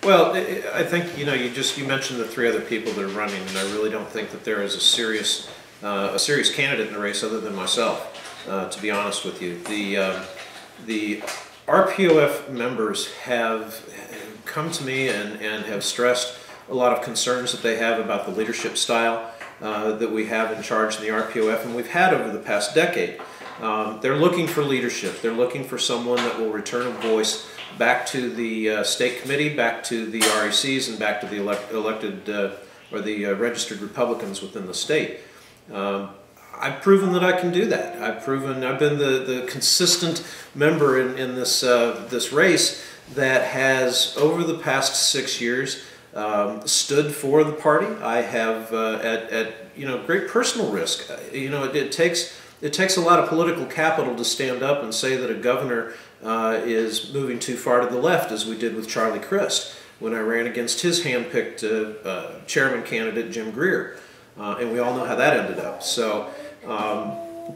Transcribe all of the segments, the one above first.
Well, I think, you know, you mentioned the three other people that are running, and I really don't think that there is a serious candidate in the race other than myself, to be honest with you. The RPOF members have come to me and have stressed a lot of concerns that they have about the leadership style that we have in charge in the RPOF, and we've had over the past decade. They're looking for leadership. They're looking for someone that will return a voice back to the state committee, back to the RECs, and back to the elected or the registered Republicans within the state. I've proven that I can do that. I've been the consistent member in this race that has, over the past 6 years, stood for the party. I have at great personal risk. It takes a lot of political capital to stand up and say that a governor is moving too far to the left, as we did with Charlie Crist when I ran against his hand-picked chairman candidate, Jim Greer. And we all know how that ended up. So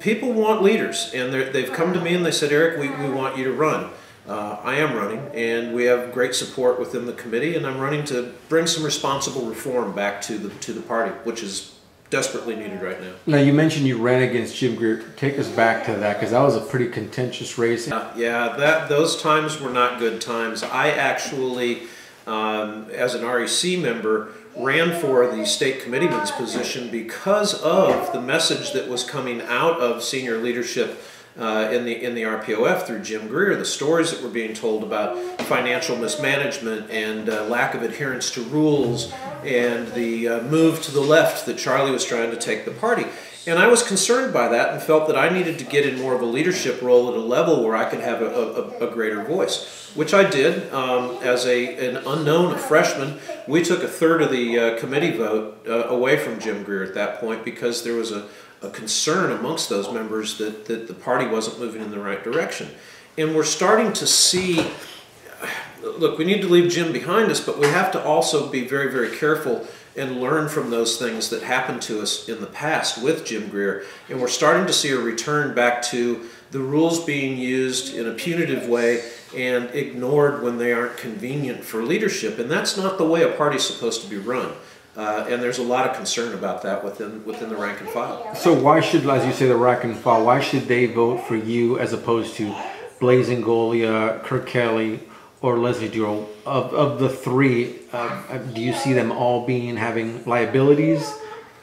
people want leaders, and they've come to me and they said, Eric, we want you to run. I am running, and we have great support within the committee, and I'm running to bring some responsible reform back to the party, which is desperately needed right now. Now, you mentioned you ran against Jim Greer. Take us back to that, because that was a pretty contentious race. Yeah, those times were not good times. I actually, as an REC member, ran for the state committeeman's position because of the message that was coming out of senior leadership in the RPOF through Jim Greer, the stories that were being told about financial mismanagement and lack of adherence to rules, and the move to the left that Charlie was trying to take the party. And I was concerned by that and felt that I needed to get in more of a leadership role at a level where I could have a greater voice, which I did. As an unknown, a freshman, we took a third of the committee vote away from Jim Greer at that point because there was a concern amongst those members that the party wasn't moving in the right direction. And we're starting to see, look, we need to leave Jim behind us, but we have to also be very, very careful and learn from those things that happened to us in the past with Jim Greer. And we're starting to see a return back to the rules being used in a punitive way and ignored when they aren't convenient for leadership. And that's not the way a party's supposed to be run. And there's a lot of concern about that within the rank and file. So why should, as you say, the rank and file, why should they vote for you as opposed to Blaise Ngolia, Kirk Kelly, or Leslie Durrell? Of the three, do you see them all having liabilities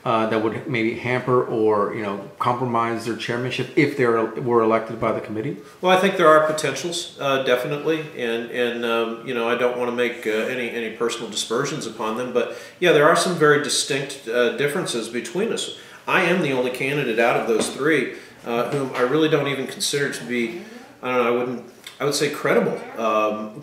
that would maybe hamper or compromise their chairmanship if they were elected by the committee? Well, I think there are potentials, definitely, and I don't want to make any personal dispersions upon them, but yeah, there are some very distinct differences between us. I am the only candidate out of those three whom I really don't even consider to be, I would say, credible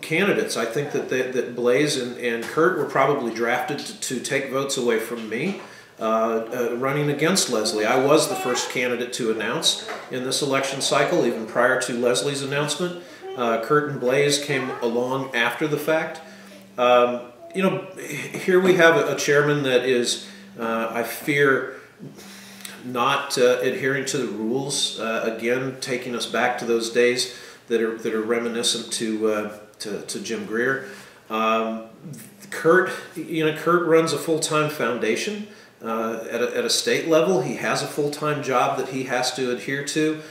candidates. I think that Blaise and Kurt were probably drafted to take votes away from me. Running against Leslie. I was the first candidate to announce in this election cycle, even prior to Leslie's announcement. Kurt and Blaise came along after the fact. Here we have a chairman that is, I fear, not adhering to the rules. Again, taking us back to those days that are reminiscent to Jim Greer. Kurt runs a full-time foundation. At a state level, he has a full-time job that he has to adhere to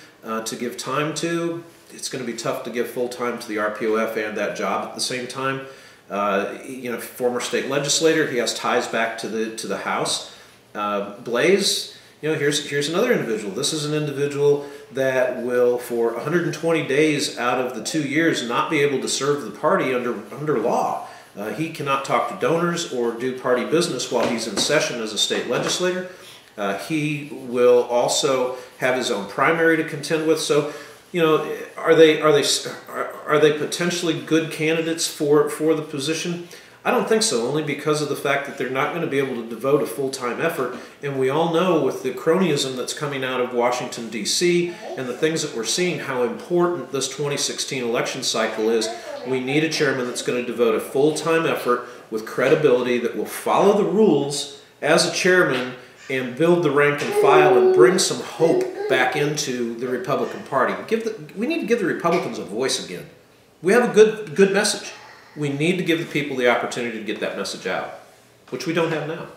give time to. It's going to be tough to give full time to the RPOF and that job at the same time. Former state legislator, he has ties back to the House. Blaise, here's another individual. This is an individual that will, for 120 days out of the 2 years, not be able to serve the party under law. He cannot talk to donors or do party business while he's in session as a state legislator. He will also have his own primary to contend with. So, are they potentially good candidates for the position? I don't think so, only because of the fact that they're not going to be able to devote a full-time effort. And we all know with the cronyism that's coming out of Washington, D.C., and the things that we're seeing, how important this 2016 election cycle is. We need a chairman that's going to devote a full-time effort with credibility that will follow the rules as a chairman and build the rank and file and bring some hope back into the Republican Party. We need to give the Republicans a voice again. We have a good message. we need to give the people the opportunity to get that message out, which we don't have now.